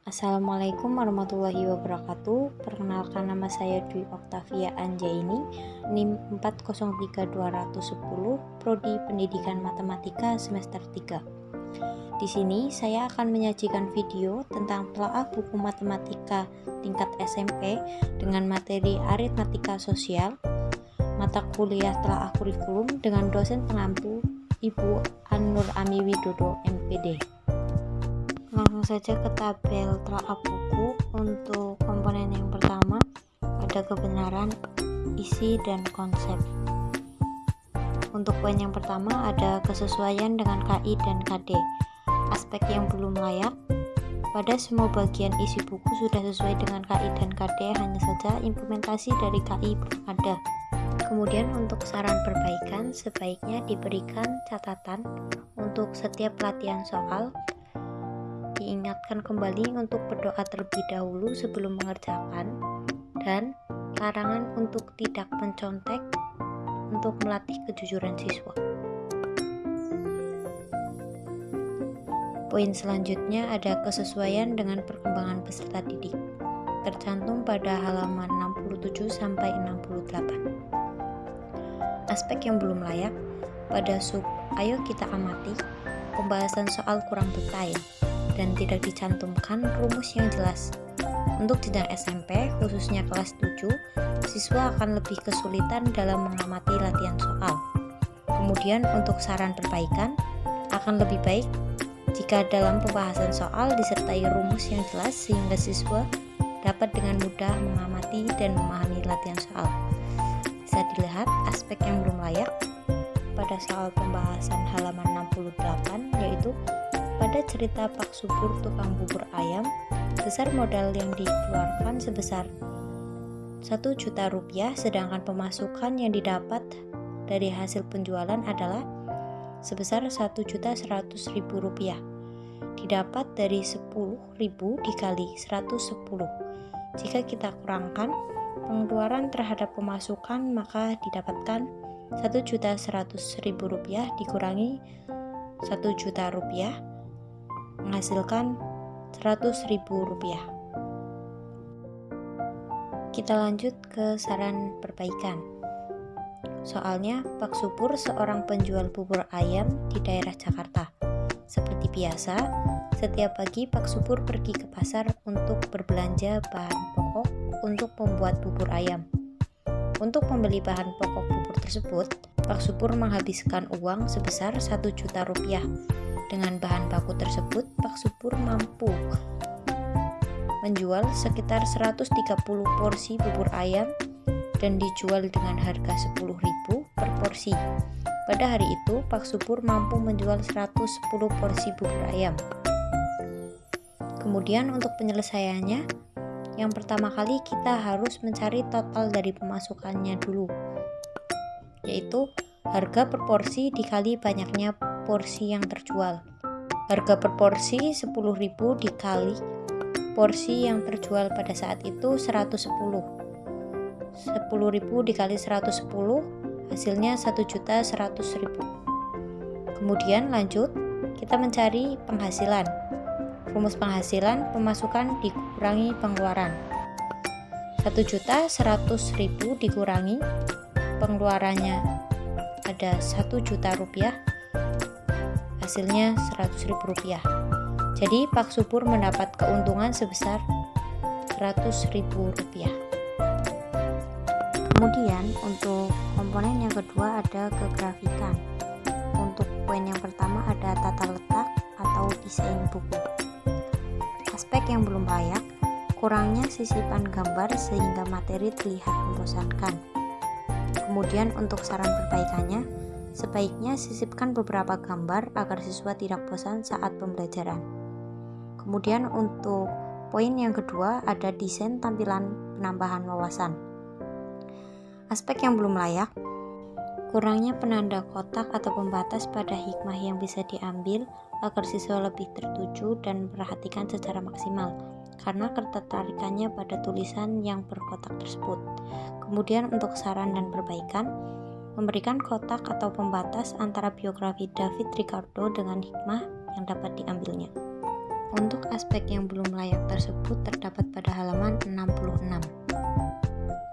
Assalamualaikum warahmatullahi wabarakatuh. Perkenalkan, nama saya Dwi Oktavia Anjaini, NIM 403210, Prodi Pendidikan Matematika semester 3. Di sini saya akan menyajikan video tentang telaah buku matematika tingkat SMP dengan materi aritmatika sosial, mata kuliah telaah kurikulum dengan dosen pengampu Ibu An-Nur Ami Widodo, MPD. Langsung saja ke tabel telaah buku. Untuk komponen yang pertama ada kebenaran, isi, dan konsep. Untuk poin yang pertama ada kesesuaian dengan KI dan KD. Aspek yang belum layak, pada semua bagian isi buku sudah sesuai dengan KI dan KD, hanya saja implementasi dari KI belum ada. Kemudian untuk saran perbaikan, sebaiknya diberikan catatan untuk setiap latihan soal. Diingatkan kembali untuk berdoa terlebih dahulu sebelum mengerjakan, dan larangan untuk tidak mencontek untuk melatih kejujuran siswa. Poin selanjutnya ada kesesuaian dengan perkembangan peserta didik, tercantum pada halaman 67 sampai 68. Aspek yang belum layak, pada sub ayo kita amati, pembahasan soal kurang detail dan tidak dicantumkan rumus yang jelas. Untuk jenjang SMP, khususnya kelas 7, siswa akan lebih kesulitan dalam mengamati latihan soal. Kemudian untuk saran perbaikan, akan lebih baik jika dalam pembahasan soal disertai rumus yang jelas sehingga siswa dapat dengan mudah mengamati dan memahami latihan soal. Bisa dilihat aspek yang belum layak pada soal pembahasan halaman 68, yaitu pada cerita Pak Subur tukang bubur ayam, besar modal yang dikeluarkan sebesar 1 juta rupiah, sedangkan pemasukan yang didapat dari hasil penjualan adalah sebesar 1.100.000 rupiah. Didapat dari 10.000 dikali 110. Jika kita kurangkan pengeluaran terhadap pemasukan, maka didapatkan 1.100.000 rupiah dikurangi 1 juta rupiah menghasilkan 100.000 rupiah. Kita lanjut ke saran perbaikan. Soalnya, Pak Subur seorang penjual bubur ayam di daerah Jakarta. Seperti biasa, setiap pagi Pak Subur pergi ke pasar untuk berbelanja bahan pokok untuk membuat bubur ayam. Untuk membeli bahan pokok bubur tersebut, Pak Subur menghabiskan uang sebesar 1 juta rupiah. Dengan bahan baku tersebut, Pak Subur mampu menjual sekitar 130 porsi bubur ayam dan dijual dengan harga 10.000 per porsi. Pada hari itu, Pak Subur mampu menjual 110 porsi bubur ayam. Kemudian untuk penyelesaiannya, yang pertama kali kita harus mencari total dari pemasukannya dulu, yaitu harga per porsi dikali banyaknya porsi yang terjual. Harga per porsi 10.000 dikali porsi yang terjual pada saat itu 110. 10.000 dikali 110 hasilnya 1.100.000. Kemudian lanjut, kita mencari penghasilan. Rumus penghasilan, pemasukan dikurangi pengeluaran. 1.100.000 dikurangi pengeluarannya ada 1 juta rupiah, hasilnya 100.000 rupiah. Jadi Pak Subur mendapat keuntungan sebesar 100.000 rupiah. Kemudian untuk komponen yang kedua ada kegrafikan. Untuk poin yang pertama ada tata letak atau desain buku. Aspek yang belum layak, kurangnya sisipan gambar sehingga materi terlihat membosankan. Kemudian untuk saran perbaikannya, sebaiknya sisipkan beberapa gambar agar siswa tidak bosan saat pembelajaran. Kemudian untuk poin yang kedua ada desain tampilan penambahan wawasan. Aspek yang belum layak, kurangnya penanda kotak atau pembatas pada hikmah yang bisa diambil agar siswa lebih tertuju dan memperhatikan secara maksimal karena ketertarikannya pada tulisan yang berkotak tersebut. Kemudian untuk saran dan perbaikan, memberikan kotak atau pembatas antara biografi David Ricardo dengan hikmah yang dapat diambilnya. Untuk aspek yang belum layak tersebut terdapat pada halaman 66.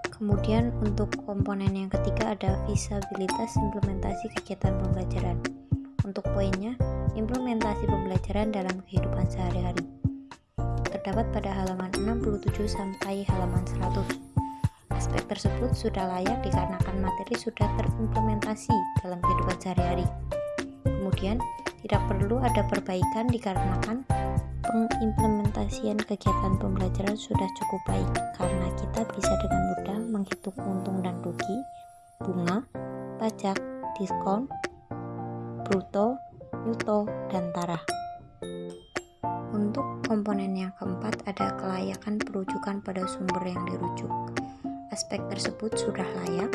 Kemudian untuk komponen yang ketiga ada visabilitas implementasi kegiatan pembelajaran. Untuk poinnya, implementasi pembelajaran dalam kehidupan sehari-hari. Terdapat pada halaman 67 sampai halaman 100. Aspek tersebut sudah layak dikarenakan materi sudah terimplementasi dalam kehidupan sehari-hari. Kemudian, tidak perlu ada perbaikan dikarenakan pengimplementasian kegiatan pembelajaran sudah cukup baik karena kita bisa dengan mudah menghitung untung dan rugi, bunga, pajak, diskon, bruto, yuto, dan taraf. Untuk komponen yang keempat ada kelayakan perujukan pada sumber yang dirujuk. Aspek tersebut sudah layak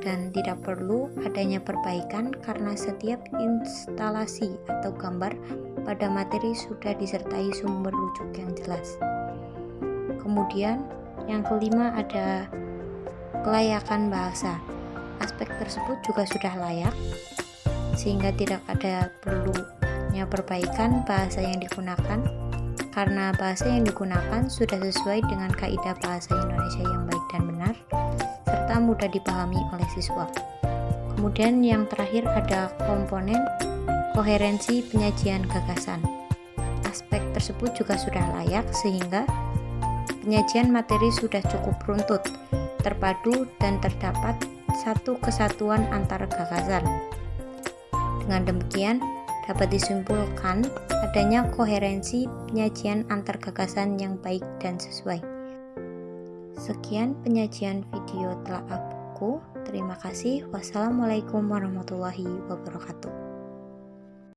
dan tidak perlu adanya perbaikan karena setiap instalasi atau gambar pada materi sudah disertai sumber rujuk yang jelas. Kemudian yang kelima ada kelayakan bahasa. Aspek tersebut juga sudah layak sehingga tidak ada perlunya perbaikan bahasa yang digunakan karena bahasa yang digunakan sudah sesuai dengan kaidah bahasa Indonesia yang baik dan benar serta mudah dipahami oleh siswa. Kemudian yang terakhir ada komponen koherensi penyajian gagasan. Aspek tersebut juga sudah layak sehingga penyajian materi sudah cukup runtut, terpadu dan terdapat satu kesatuan antara gagasan. Dengan demikian dapat disimpulkan adanya koherensi penyajian antar gagasan yang baik dan sesuai. Sekian penyajian video telaah buku. Terima kasih. Wassalamualaikum warahmatullahi wabarakatuh.